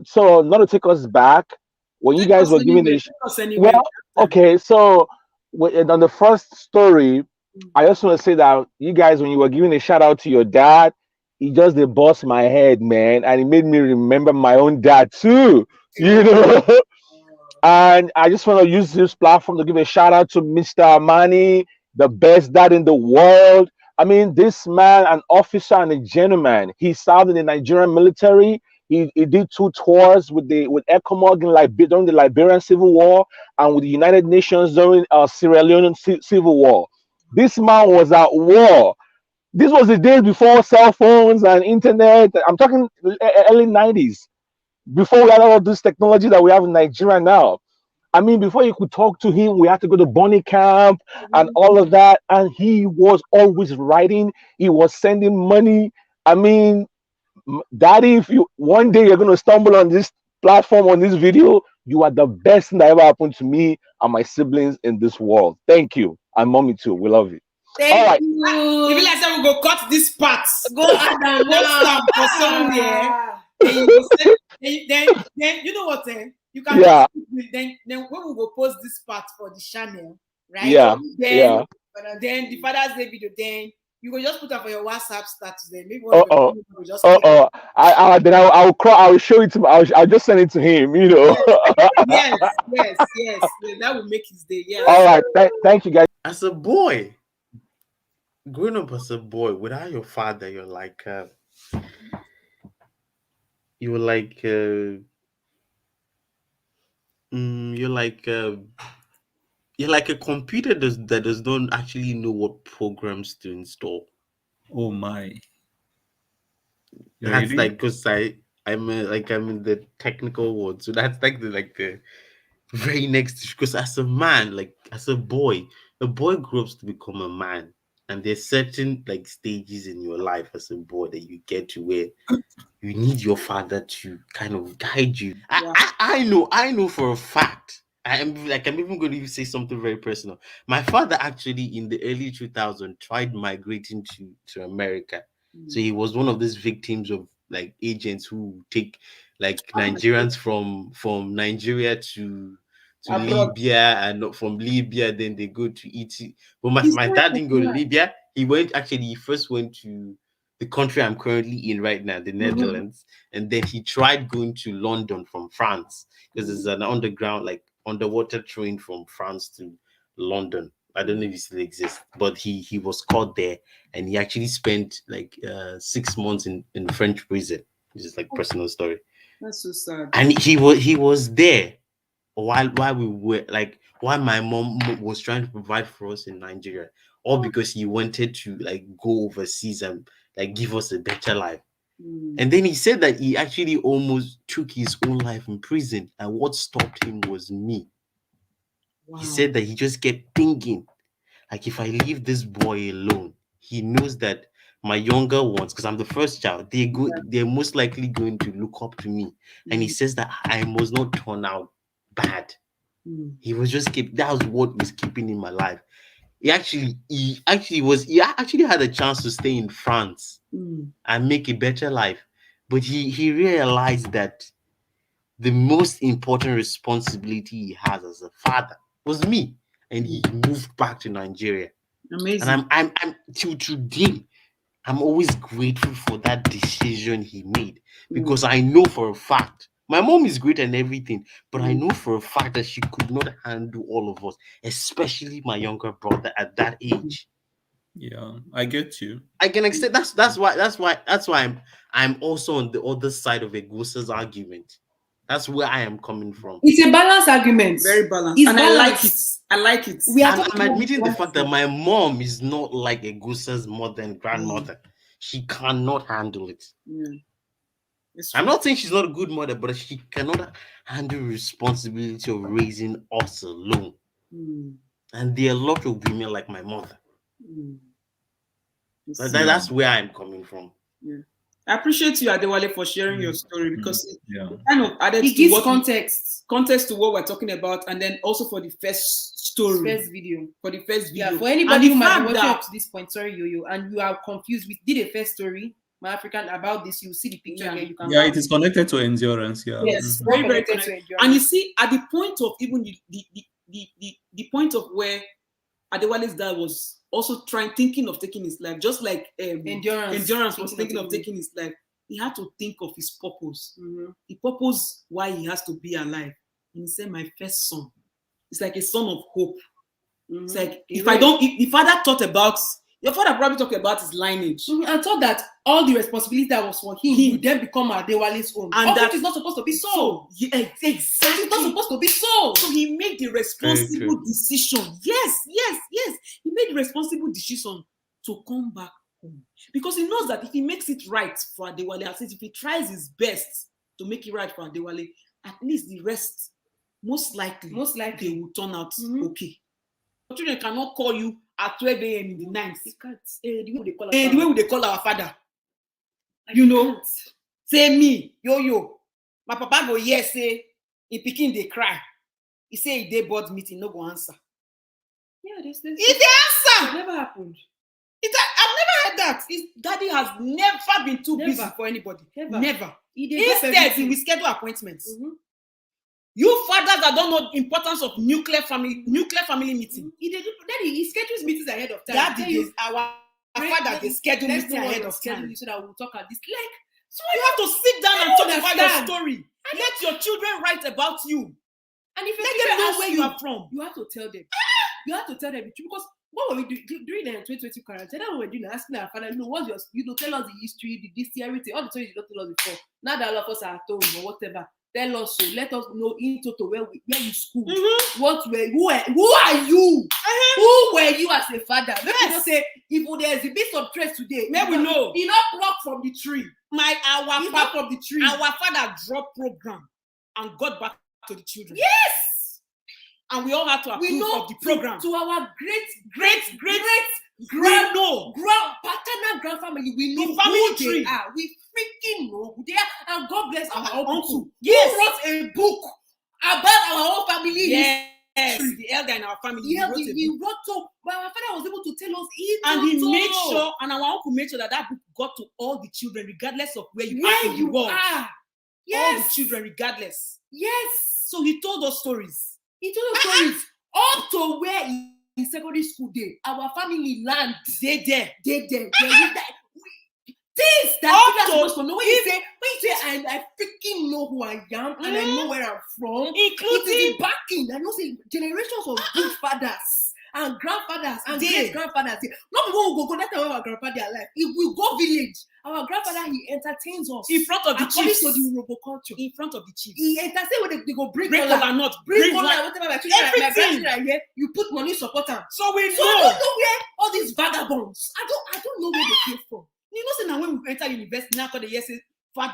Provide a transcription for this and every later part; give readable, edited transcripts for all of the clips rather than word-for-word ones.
so not to take us back, when you Take guys us were giving anywhere. a, Take us anywhere. well, okay, so on the first story, I just want to say that you guys, when you were giving a shout out to your dad, he just did bust my head, man, and it made me remember my own dad too, you Oh, know. And I just want to use this platform to give a shout out to Mr. Amani, the best dad in the world. I mean, this man, an officer and a gentleman. He served in the Nigerian military. He did two tours with ECOMOG in during the Liberian Civil War and with the United Nations during Sierra Leone Civil War. This man was at war. This was the days before cell phones and internet. I'm talking early 90s, before we had all this technology that we have in Nigeria now. I mean, before you could talk to him, we had to go to Bonnie Camp and all of that. And he was always writing. He was sending money. I mean, Daddy, if you one day you're gonna stumble on this platform on this video, you are the best thing that ever happened to me and my siblings in this world. Thank you, and mommy too. We love you. All Thank right. if you you. like, say we go cut this part. Go add and Post them for somewhere. Then you go say, then you know what? You can Yeah. just then when we go post this part for the channel, right? Yeah. Then Yeah. then the Father's Day video, then you go just put up for your WhatsApp status. Then maybe one Uh of your oh. people will just click. Then I'll cry. I'll show it to. I'll just send it to him. You know. Yes. That will make his day. All Yes. right. Thank you guys. As a boy, growing up as a boy without your father, you're like you're like you're like you're like a computer that does not actually know what programs to install. Oh my. You That's ready? like because I'm I'm in the technical world, so that's like the very next. Because as a man, like as a boy grows to become a man, and there's certain like stages in your life as a boy that you get to where you need your father to kind of guide you. I know for a fact. I'm even going to say something very personal. My father actually in the early 2000s tried migrating to America. So he was one of these victims of like agents who take like Nigerians from Nigeria to Abroad. Libya, and from Libya then they go to ET. But He's my right, dad didn't go to right. Libya. He first went to the country I'm currently in right now, the Netherlands, and then he tried going to London from France because there's an underwater train from France to London. I don't know if it still exists, but he was caught there, and he actually spent like 6 months in French prison. This is like personal story, That's so sad. and he was there while we were like while my mom was trying to provide for us in Nigeria, all because he wanted to like go overseas and like give us a better life. And then he said that he actually almost took his own life in prison, and what stopped him was me. Wow. He said that he just kept thinking, like, if I leave this boy alone, he knows that my younger ones, because I'm the first child, they're most likely going to look up to me. And he says that I must not turn out bad. He was just that was what was keeping him alive. He actually had a chance to stay in France and make a better life. But he realized that the most important responsibility he has as a father was me. And he moved back to Nigeria. Amazing. And I'm till today, I'm always grateful for that decision he made, because I know for a fact my mom is great and everything, but I know for a fact that she could not handle all of us, especially my younger brother at that age. Yeah, I get you. I can extend that's why I'm also on the other side of Egusa's argument. That's where I am coming from. It's a balanced argument. Very balanced. It's And balanced. I like it. We are And talking I'm about admitting the balance. fact that my mom is not like Egusa's mother and grandmother. She cannot handle it. I'm not saying she's not a good mother, but she cannot handle the responsibility of raising us alone. And there are a lot of women like my mother. That's where I'm coming from. I appreciate you, Adewale, for sharing your story, because it kind of added It to gives what context to what we're talking about, and then also for the first story, first video. for the first video. Yeah, for anybody And who the might be fact watching that up to this point, sorry, Yo-Yo, and you are confused, we did a first story, my African about this, you see the picture Yeah. here. You can Yeah, go. it is connected to endurance. Yeah. Yes, Mhm. Very, very connected to connected. endurance. And you see, at the point of even the point of where Adewale's dad was also thinking of taking his life, just like Endurance was thinking of taking his life. He had to think of his purpose. Mm-hmm. The purpose why he has to be alive. And he said, my first son. It's like a son of hope. Mm-hmm. It's like if the father thought about, your father probably talked about his lineage. Mm-hmm. I thought that all the responsibility that was for him would then become Adewale's own. And that is not supposed to be so. Yeah, exactly. It's not supposed to be so. So he made the responsible decision. Yes. He made the responsible decision to come back home. Because he knows that if he makes it right for Adewale, at least if he tries his best to make it right for Adewale, at least the rest, most likely they will turn out okay. Children cannot call you at 12 a.m. in the night. They can't. The way they call our father. You know, say me, yo. My papa go yes, say, in Peking they cry. He say he dey board meeting, no go answer. Yeah, this. He dey answer. It never happened. I've never heard that. His daddy has never been too busy for anybody. Never. Instead, he will schedule appointments. Mm-hmm. You fathers that don't know the importance of nuclear family meeting. He schedules meetings ahead of time. Our father they schedule meetings ahead of time. So that we'll talk at this. Like, so you have to sit down and talk about your story. Let your children write about you. And if let them know where you are from. You have to tell them. You have to tell them the truth, because what were we doing during the 2020 quarantine? That we were doing, asking our father, what's your, tell us the history, the this, everything, all the stories you don't tell us before. Now that all of us are at home or whatever, tell us so. Let us know in total where you schooled. Mm-hmm. Who are you? Who were you as a father? Let me just say, if there's a bit of trace today, maybe we know. He not plucked from the tree. Our father dropped program and got back to the children. Yes. And we all had to approve of the program. To our great paternal grandfamily, we know the family who tree. They are. We freaking know who they are. And God bless our uncle. Yes. Who wrote a book about our own family. Yes. The elder in our family. He wrote so, but our father was able to tell us and he made sure, and our uncle made sure that book got to all the children, regardless of where you are in the world. Yes. All the children, regardless. Yes. So he told us stories. Up to where in secondary school day, our family land. They there. Things that people are supposed to know. When you say, I freaking know who I am and I know where I'm from, including the backing. I know say generations of good fathers and grandfathers and great grandfathers. Not people will go that time when our grandfather are alive. If we go village, our grandfather he entertains us in front of the chiefs. To the Urobo culture. In front of the chiefs. He entertains when they go bring cola, not bring cola, whatever. My grandchildren are here. You put money support them. So we know. So I don't know where all these vagabonds. I don't know where they came from. You know, say now when we enter university now, the years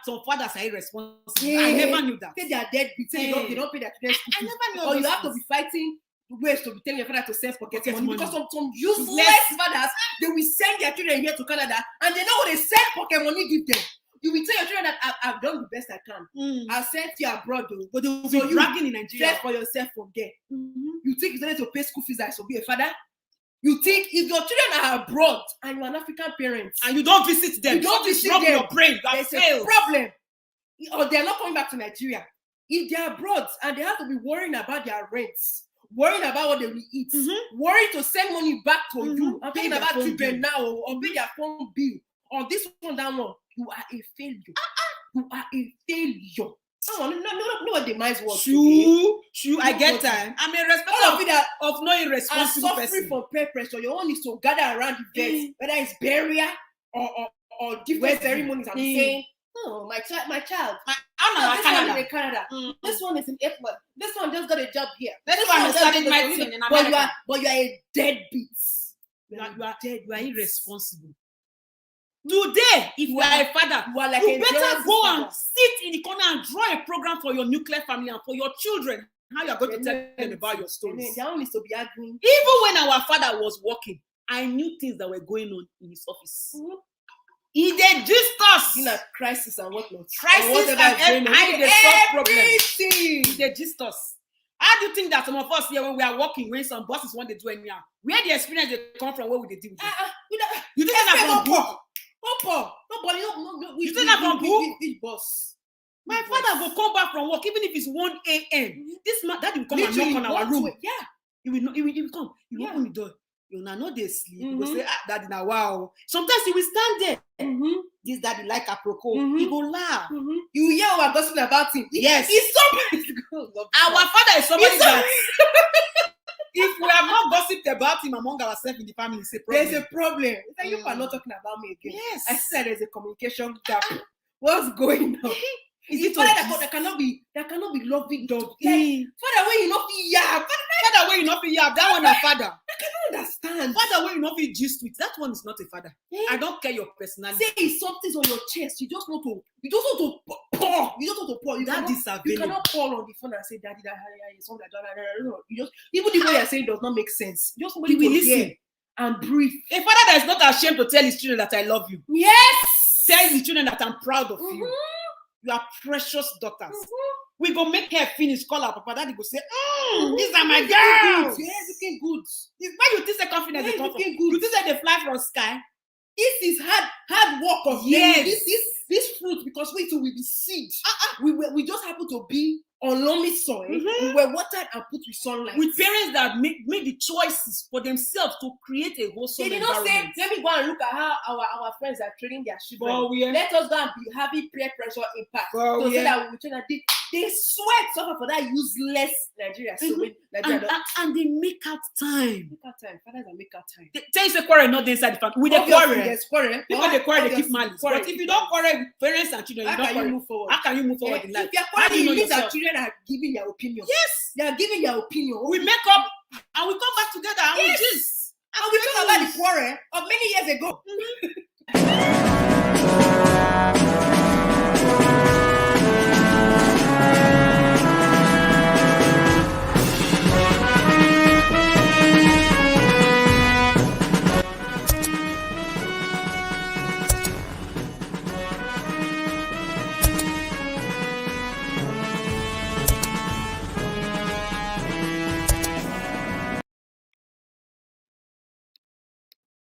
some fathers are irresponsible. Yeah. I never knew that. Say they are dead. Say they don't pay their children's school fees. I never knew. Or you have to be fighting ways to be telling your father to send pocket money because some useless fathers they will send their children here to Canada and they know what they send pocket money give them. You will tell your children that I've done the best I can. I'll send you abroad though. But they will be bragging in Nigeria. Fend for yourself from there. You think it's better to pay school fees as to be a father? You think if your children are abroad and you're an African parent and you don't visit them, your brain, there's a problem. Or they're not coming back to Nigeria. If they're abroad and they have to be worrying about their rents, worrying about what they will eat, worrying to send money back to you. I'm talking about children now or pay their phone bill. Or this one, that one. You are a failure. You are a failure. No one demands what. True. I get time. I'm a respectful of no irresponsible person. Suffering from peer pressure. Your own is to gather around the bed, whether it's burial or different ceremonies. I'm saying, oh, my child. I'm in Canada. This one is in April. This one just got a job here. This one is studying medicine in America. But you are a deadbeat. You are dead. You are irresponsible. Today, if you are a father, you better go and sit in the corner and draw a program for your nuclear family and for your children. How you are going to tell them about your stories. They only to be arguing. Even when our father was working, I knew things that were going on in his office. He did just us. In a crisis and whatnot. Crisis and everything. He did just us. How do you think that some of us here, when we are working, when some bosses want to do anyhow, where the experience they come from, where would they deal with it? You think that's from book? Nobody. You think that from book? Big boss. My father will come back from work, even if it's 1 a.m. This man, daddy will come Literally, and knock on our room. Yeah. He will come. He will open the door. You know they sleep. He will say, daddy, now wow. Sometimes he will stand there. This daddy like apropos. He go laugh. You hear our gossiping about him. Yes. He's somebody. Our father is somebody that if we have not gossiped about him among ourselves in the family, it's a problem. There's a problem. It's like you are not talking about me again. Yes. I said there's a communication gap. What's going on? Is it father that cannot be loving dog? Like, father where you not be yab. Father where you not be yab. That one a father. I cannot understand. Father where you not be gist with. That one is not a father. I don't care your personality. Say something's on your chest. You just want to pour. You don't want to pour. You cannot pour on the phone and say, daddy, something like that. You just, even the way you're saying does not make sense. Just somebody will listen and breathe. A father that is not ashamed to tell his children that I love you. Yes. Tell his children that I'm proud of you. You are precious daughters. We go make her finish, call her papa. Daddy go say, these are my girls. Yes, looking good. It's why you think the confidence they come from. You think that they fly from sky? This is hard work of this fruit, because we too will be seed. We just happen to be on lonely soil. We were watered and put with sunlight. With parents that made the choices for themselves to create a wholesome environment. They did not say, let me go and look at how our friends are training their children. Let us go and be having peer pressure impact. So that we train they sweat suffer for that useless Nigeria. So and they make out time. Fathers that make out time. Tell you say quarrel not inside the family. With the quarrel. Yes, quarrel. People they quarrel, they keep malice. But if you don't quarrel with parents and children, how can you move forward? How can you move forward in life? If you're quarreling, it means that children are giving their opinion. Yes. They are giving their opinion. We make up and we come back together and we just. And we talk about the quarrel of many years ago.